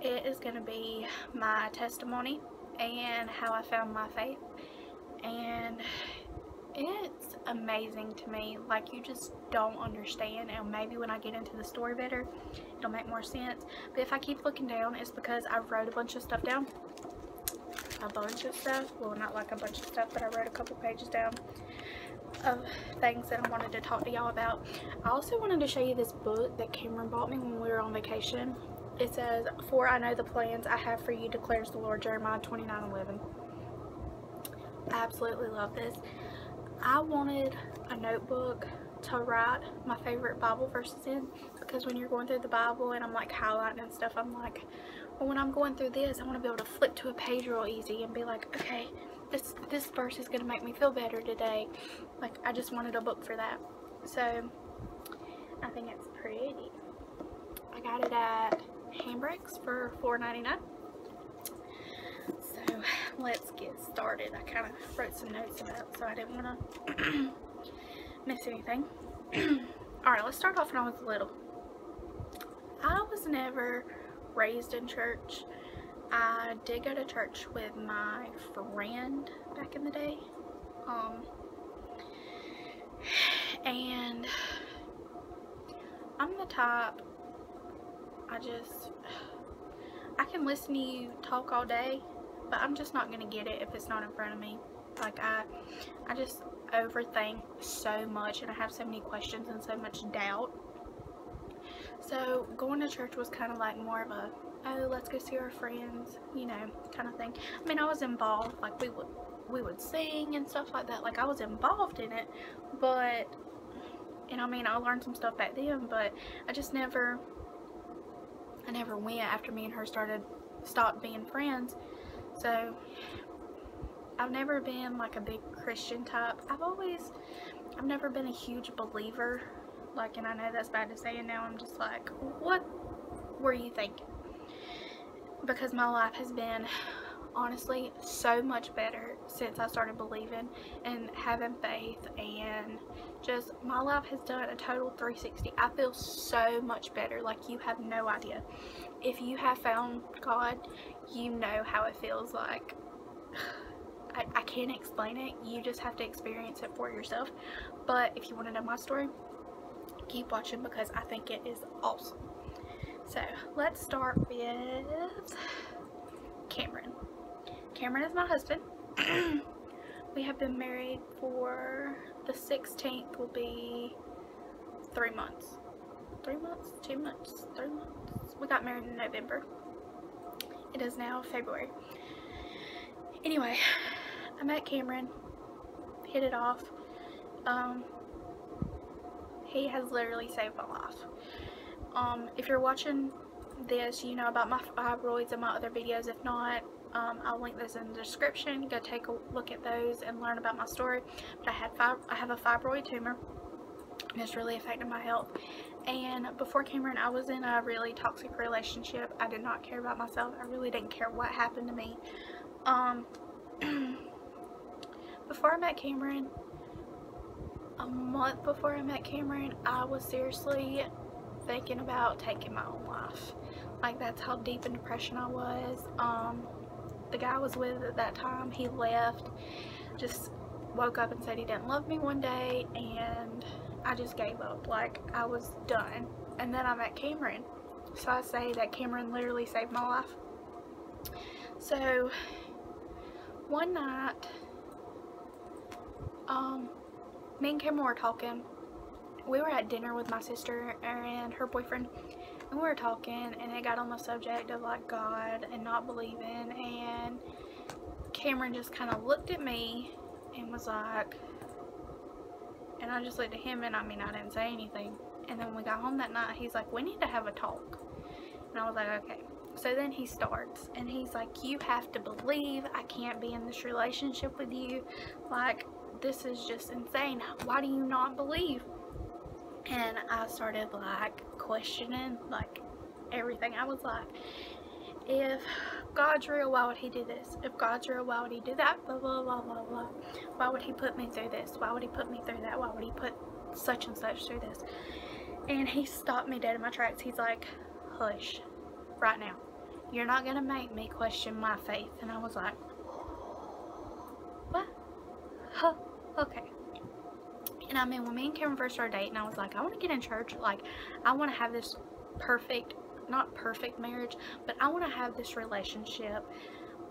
it is going to be my testimony and how I found my faith. And it's amazing to me. Like, you just don't understand, and maybe when I get into the story better it'll make more sense. But if I keep looking down, it's because I wrote a bunch of stuff down. Well, not like a bunch of stuff, but I wrote a couple pages down of things that I wanted to talk to y'all about. I also wanted to show you this book that Cameron bought me when we were on vacation. It says, "For I know the plans I have for you, declares the Lord," Jeremiah 29:11. I absolutely love this. I wanted a notebook to write my favorite Bible verses in, because when you're going through the Bible and I'm like highlighting and stuff, I'm like, well, when I'm going through this, I want to be able to flip to a page real easy and be like, okay, this verse is going to make me feel better today. Like, I just wanted a book for that. So I think it's pretty. I got it at Handbrakes for $4.99. So let's get started. I kind of wrote some notes about, so I didn't want to miss anything. Alright, let's start off when I was little. I was never raised in church. I did go to church with my friend back in the day. And I'm the type, I can listen to you talk all day, but I'm just not gonna get it if it's not in front of me. Like, I just overthink so much, and I have so many questions and so much doubt. So going to church was kind of like more of a, oh, let's go see our friends, you know, kind of thing. I mean, I was involved, like we would sing and stuff like that. Like, I was involved in it, but, and I mean, I learned some stuff back then, but I never went after me and her stopped being friends. So I've never been like a big Christian type. I've never been a huge believer. Like, and I know that's bad to say, and now I'm just like, what were you thinking? Because my life has been honestly so much better since I started believing and having faith, and just my life has done a total 360. I feel so much better, like you have no idea. If you have found God, you know how it feels like. I can't explain it. You just have to experience it for yourself. But if you want to know my story, keep watching, because I think it is awesome. So let's start with Cameron. Cameron is my husband. We have been married for the 16th will be 3 months. 3 months? 2 months? 3 months? We got married in November. It is now February. Anyway, I met Cameron, hit it off. He has literally saved my life. If you're watching this, you know about my fibroids and my other videos. If not, I'll link those in the description. Go take a look at those and learn about my story. But I have a fibroid tumor, and it's really affected my health. And before Cameron, I was in a really toxic relationship. I did not care about myself. I really didn't care what happened to me. Before I met Cameron, a month before I met Cameron, I was seriously thinking about taking my own life. Like, that's how deep in depression I was. The guy I was with at that time, he left, just woke up and said he didn't love me one day, and I just gave up. Like, I was done. And then I met Cameron. So I say that Cameron literally saved my life. So one night, me and Cameron were talking. We were at dinner with my sister and her boyfriend, and we were talking, and it got on the subject of like God and not believing, and Cameron just kind of looked at me and was like, and I just looked at him, and I mean, I didn't say anything. And then when we got home that night, he's like, we need to have a talk. And I was like, okay. So then he starts, and he's like, you have to believe. I can't be in this relationship with you. Like, this is just insane. Why do you not believe? And I started like questioning like everything. I was like, if God's real, why would he do this? If God's real, why would he do that? Blah, blah, blah, blah, blah. Why would he put me through this? Why would he put me through that? Why would he put such and such through this? And he stopped me dead in my tracks. He's like, hush, right now. You're not going to make me question my faith. And I was like, what? Huh, okay. And I mean, when me and Cameron first started dating, I was like, I want to get in church. Like, I want to have this perfect, not perfect marriage, but I want to have this relationship.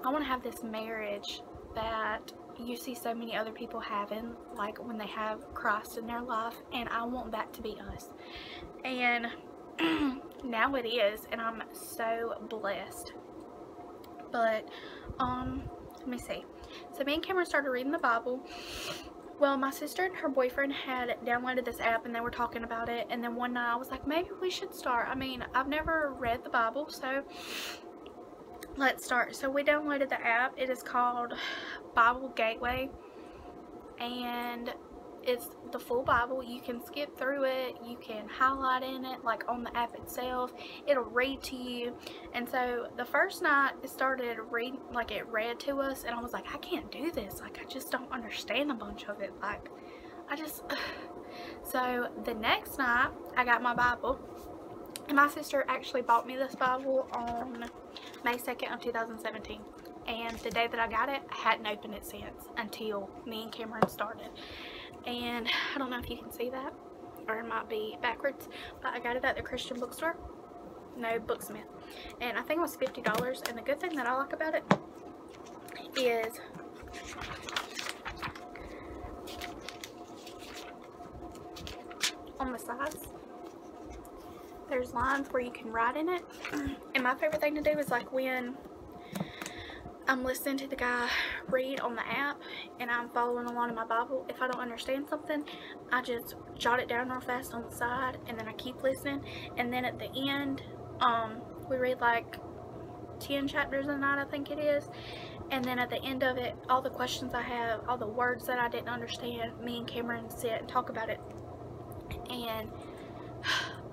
I want to have this marriage that you see so many other people having, like when they have Christ in their life, and I want that to be us. And now it is, and I'm so blessed. But let me see. So me and Cameron started reading the Bible. Well, my sister and her boyfriend had downloaded this app, and they were talking about it, and then one night I was like, maybe we should start. I mean, I've never read the Bible, so let's start. So we downloaded the app. It is called Bible Gateway, and it's the full Bible. You can skip through it, you can highlight in it, like on the app itself. It'll read to you. And so the first night it started reading, like it read to us, and I was like, I can't do this, like I just don't understand a bunch of it, like I just so the next night I got my Bible, and my sister actually bought me this Bible on May 2nd of 2017, and the day that I got it, I hadn't opened it since until me and Cameron started. And I don't know if you can see that, or it might be backwards, but I got it at the Christian bookstore. No, Booksmith. And I think it was $50. And the good thing that I like about it is on the sides, there's lines where you can write in it. And my favorite thing to do is like when I'm listening to the guy read on the app and I'm following along in my Bible, if I don't understand something, I just jot it down real fast on the side, and then I keep listening. And then at the end, we read like 10 chapters a night, I think it is. And then at the end of it, all the questions I have, all the words that I didn't understand, me and Cameron sit and talk about it. And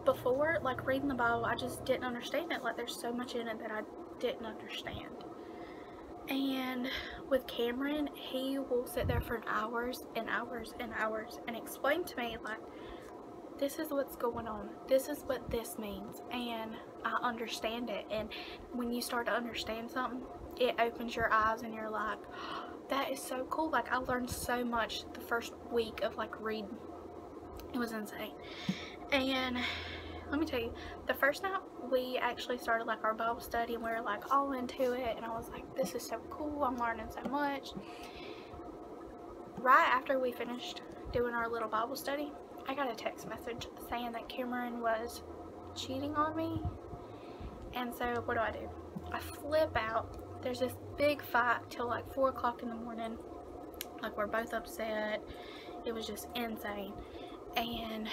before, like reading the Bible, I just didn't understand it. Like there's so much in it that I didn't understand. And with Cameron, he will sit there for hours and hours and hours and explain to me, like, this is what's going on, this is what this means, and I understand it. And when you start to understand something, it opens your eyes and you're like, oh, that is so cool. Like I learned so much the first week of like reading. It was insane. And let me tell you, the first night we actually started like our Bible study, and we were like all into it, and I was like, this is so cool, I'm learning so much. Right after we finished doing our little Bible study, I got a text message saying that Cameron was cheating on me. And so what do? I flip out. There's this big fight till like 4 o'clock in the morning. Like we're both upset. It was just insane. And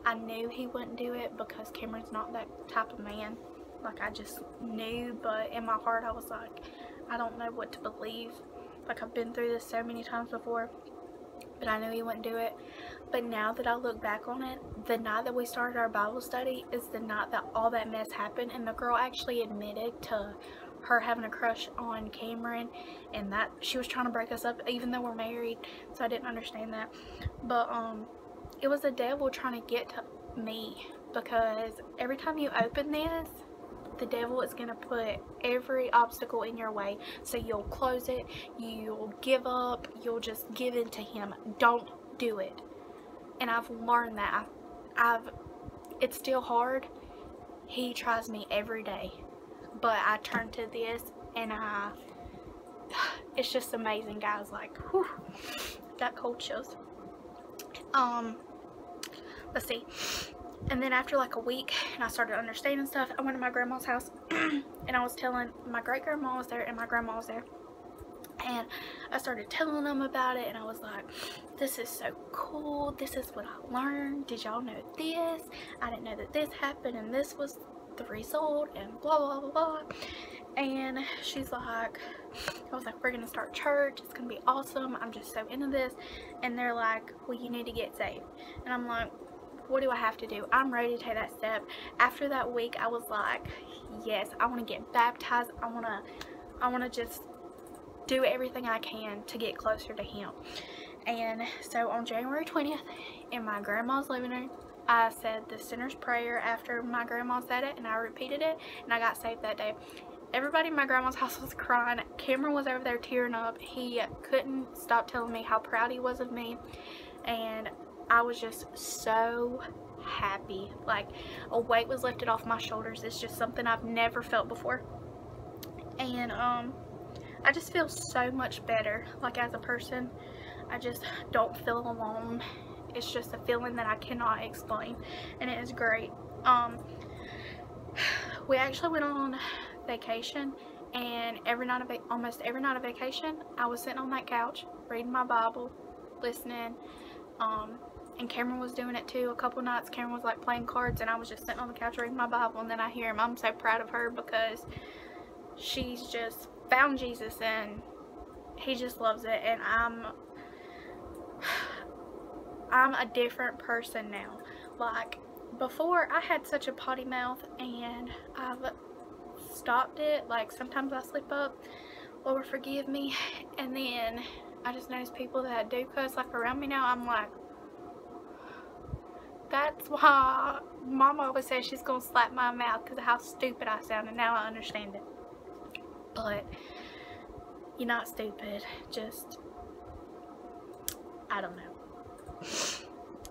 I knew he wouldn't do it because Cameron's not that type of man. Like I just knew, but in my heart I was like, I don't know what to believe. Like I've been through this so many times before, but I knew he wouldn't do it. But now that I look back on it, the night that we started our Bible study is the night that all that mess happened, and the girl actually admitted to her having a crush on Cameron, and that she was trying to break us up even though we're married. So I didn't understand that. But it was the devil trying to get to me, because every time you open this, the devil is going to put every obstacle in your way. So you'll close it, you'll give up, you'll just give in to him. Don't do it. And I've learned that. It's still hard. He tries me every day. But I turn to this, and it's just amazing, guys. Like, whew, got cold chills. Let's see. And then after like a week, and I started understanding stuff, I went to my grandma's house, and I was telling, my great grandma was there, and my grandma was there. And I started telling them about it, and I was like, this is so cool, this is what I learned, did y'all know this? I didn't know that this happened, and this was the result, and blah blah blah blah. And she's like, I was like, we're gonna start church, it's gonna be awesome, I'm just so into this. And they're like, well, you need to get saved. And I'm like, what do I have to do? I'm ready to take that step. After that week, I was like, yes, I want to get baptized. I want to just do everything I can to get closer to him. And so on January 20th, in my grandma's living room, I said the sinner's prayer after my grandma said it, and I repeated it, and I got saved that day. Everybody in my grandma's house was crying. Cameron was over there tearing up. He couldn't stop telling me how proud he was of me, and I was just so happy. Like, a weight was lifted off my shoulders. It's just something I've never felt before. And I just feel so much better, like, as a person. I just don't feel alone. It's just a feeling that I cannot explain, and it is great. We actually went on vacation, and almost every night of vacation, I was sitting on that couch reading my Bible, listening, and Cameron was doing it too. A couple nights Cameron was like playing cards, and I was just sitting on the couch reading my Bible, and then I hear him. I'm so proud of her because she's just found Jesus, and he just loves it, and I'm a different person now. Like, before, I had such a potty mouth, and I've stopped it. Like, sometimes I slip up, Lord forgive me, and then I just notice people that do cuss, like, around me now. I'm like, that's why Mama always says she's gonna slap my mouth because of how stupid I sound, and now I understand it. But you're not stupid, just, I don't know.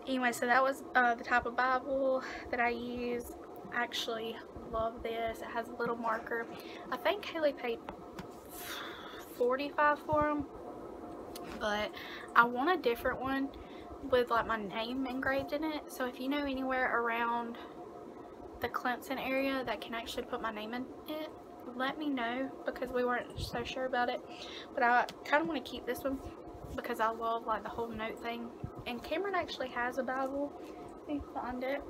Anyway, so that was the type of Bible that I use. I actually love this. It has a little marker. I think Haley paid $45 for them, but I want a different one with like my name engraved in it. So if you know anywhere around the Clemson area that can actually put my name in it, let me know, because we weren't so sure about it. But I kind of want to keep this one because I love like the whole note thing. And Cameron actually has a Bible. Let me find it.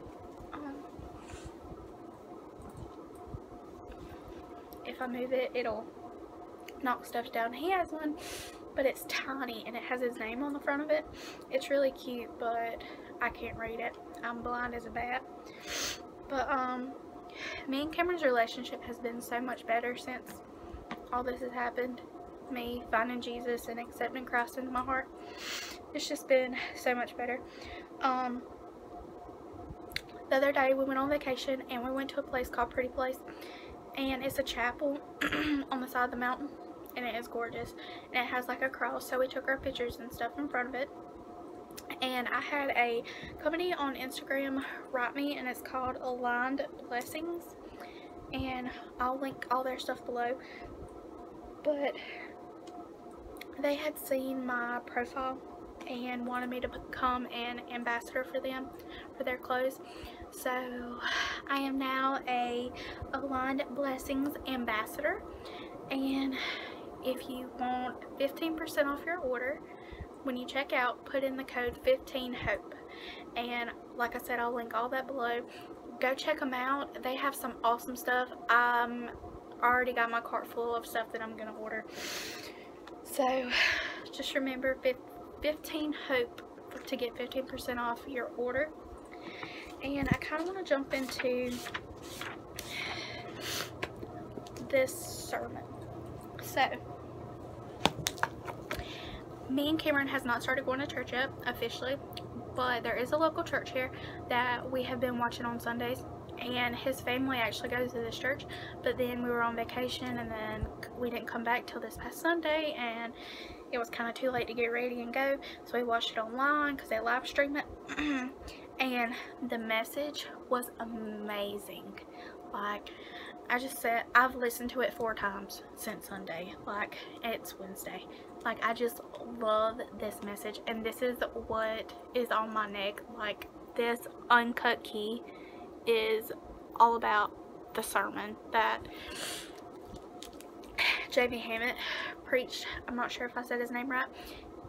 If I move it, it'll knock stuff down. He has one, but it's tiny, and it has his name on the front of it. It's really cute, but I can't read it. I'm blind as a bat. But me and Cameron's relationship has been so much better since all this has happened. Me finding Jesus and accepting Christ into my heart. It's just been so much better. The other day we went on vacation, and we went to a place called Pretty Place, and it's a chapel on the side of the mountain, and it is gorgeous, and it has like a cross. So we took our pictures and stuff in front of it, and I had a company on Instagram write me, and it's called Aligned Blessings, and I'll link all their stuff below. But they had seen my profile and wanted me to become an ambassador for them, for their clothes. So I am now a Aligned Blessings ambassador, and if you want 15% off your order when you check out, put in the code 15HOPE. And like I said, I'll link all that below. Go check them out. They have some awesome stuff. I already got my cart full of stuff that I'm gonna order. So just remember 15HOPE to get 15% off your order. And I kind of want to jump into this sermon. So me and Cameron has not started going to church yet officially, but there is a local church here that we have been watching on Sundays, and his family actually goes to this church. But then we were on vacation, and then we didn't come back till this past Sunday, and it was kind of too late to get ready and go, so we watched it online because they live stream it. And the message was amazing. Like, I just said, I've listened to it 4 times since Sunday. Like, it's Wednesday. Like, I just love this message, and this is what is on my neck. Like, this uncut key is all about the sermon that J.B. Hammett preached. I'm not sure if I said his name right.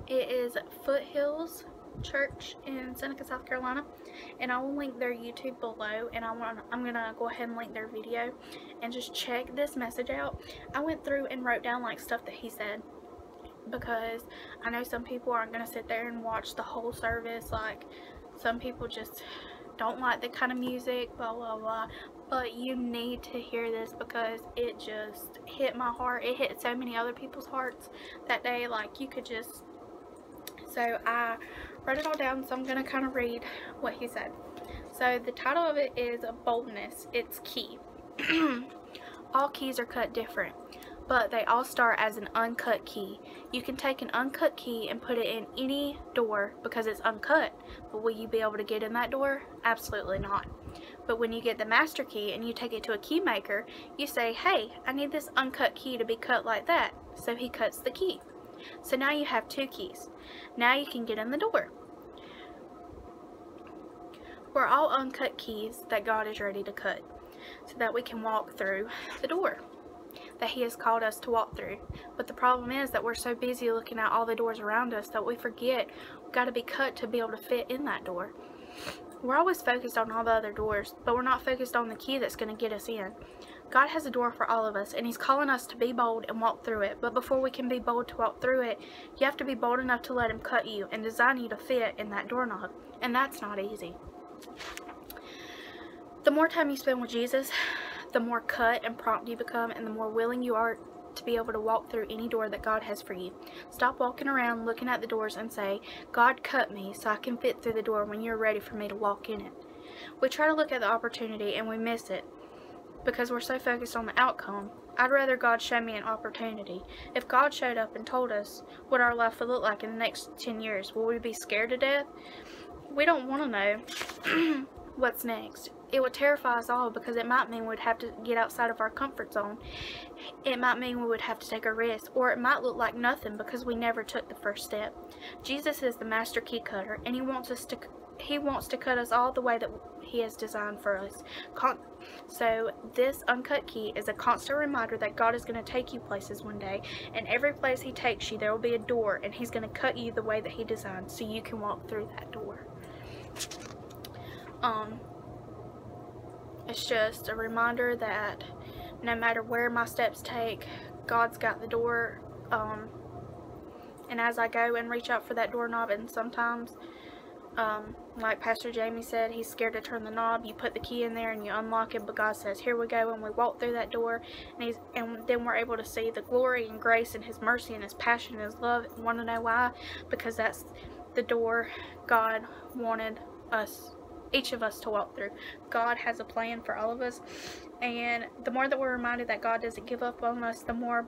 It is Foothills Church in Seneca, South Carolina, and I will link their YouTube below, and I'm gonna go ahead and link their video and just check this message out. I went through and wrote down like stuff that he said, because I know some people aren't gonna sit there and watch the whole service. Like, some people just don't like the kind of music, blah blah blah, but you need to hear this because it just hit my heart. It hit so many other people's hearts that day. Like, you could just, so I wrote it all down, so I'm going to kind of read what he said. So the title of it is Boldness, It's Key. All keys are cut different, but they all start as an uncut key. You can take an uncut key and put it in any door because it's uncut, but will you be able to get in that door? Absolutely not. But when you get the master key and you take it to a key maker, you say, hey, I need this uncut key to be cut like that. So he cuts the key. So now you have 2 keys. Now you can get in the door. We're all uncut keys that God is ready to cut so that we can walk through the door that he has called us to walk through. But the problem is that we're so busy looking at all the doors around us that we forget we've got to be cut to be able to fit in that door. We're always focused on all the other doors, but we're not focused on the key that's going to get us in. God has a door for all of us, and he's calling us to be bold and walk through it. But before we can be bold to walk through it, you have to be bold enough to let him cut you and design you to fit in that doorknob. And that's not easy. The more time you spend with Jesus, the more cut and prompt you become, and the more willing you are to be able to walk through any door that God has for you. Stop walking around looking at the doors and say, God, cut me so I can fit through the door when you're ready for me to walk in it. We try to look at the opportunity and we miss it because we're so focused on the outcome. I'd rather God show me an opportunity. If God showed up and told us what our life would look like in the next 10 years, will we be scared to death? We don't want to know what's next. It would terrify us all because it might mean we'd have to get outside of our comfort zone. It might mean we would have to take a risk, or it might look like nothing because we never took the first step. Jesus is the master key cutter, and he wants to cut us all the way that he has designed for us. So this uncut key is a constant reminder that God is going to take you places one day, and every place he takes you there will be a door, and he's going to cut you the way that he designed so you can walk through that door. It's just a reminder that no matter where my steps take, God's got the door, and as I go and reach out for that doorknob, and sometimes like Pastor Jamie said, he's scared to turn the knob. You put the key in there and you unlock it, but God says, here we go, and we walk through that door, and then we're able to see the glory and grace and his mercy and his passion and his love. And want to know why? Because that's the door God wanted each of us to walk through. God has a plan for all of us, and the more that we're reminded that God doesn't give up on us, the more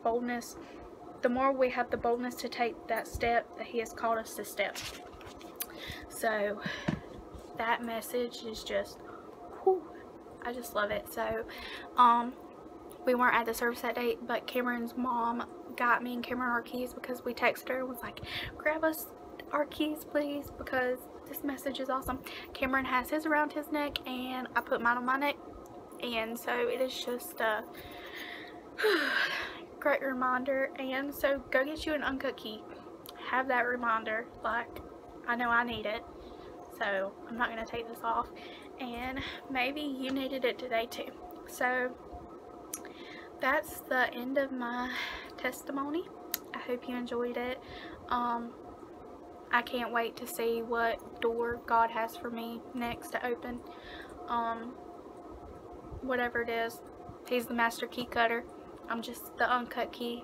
we have the boldness to take that step that he has called us to step. So that message is just, whew, I just love it. So we weren't at the service that day, but Cameron's mom got me and Cameron our keys because we texted her and was like, grab us our keys please, because this message is awesome. Cameron has his around his neck and I put mine on my neck, and so it is just a great reminder. And so go get you an uncut key, have that reminder. Like, I know I need it, so I'm not going to take this off, and maybe you needed it today too. So that's the end of my testimony. I hope you enjoyed it. I can't wait to see what door God has for me next to open. Whatever it is, he's the master key cutter. I'm just the uncut key.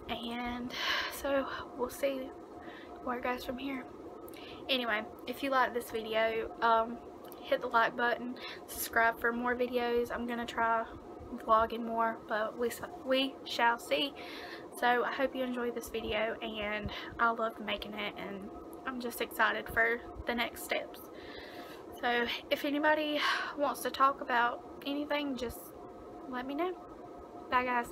And so we'll see where it goes from here. Anyway, if you like this video, hit the like button, subscribe for more videos. I'm gonna try vlogging more, but we shall see. So I hope you enjoyed this video, and I loved making it, and I'm just excited for the next steps. So if anybody wants to talk about anything, just let me know. Bye guys.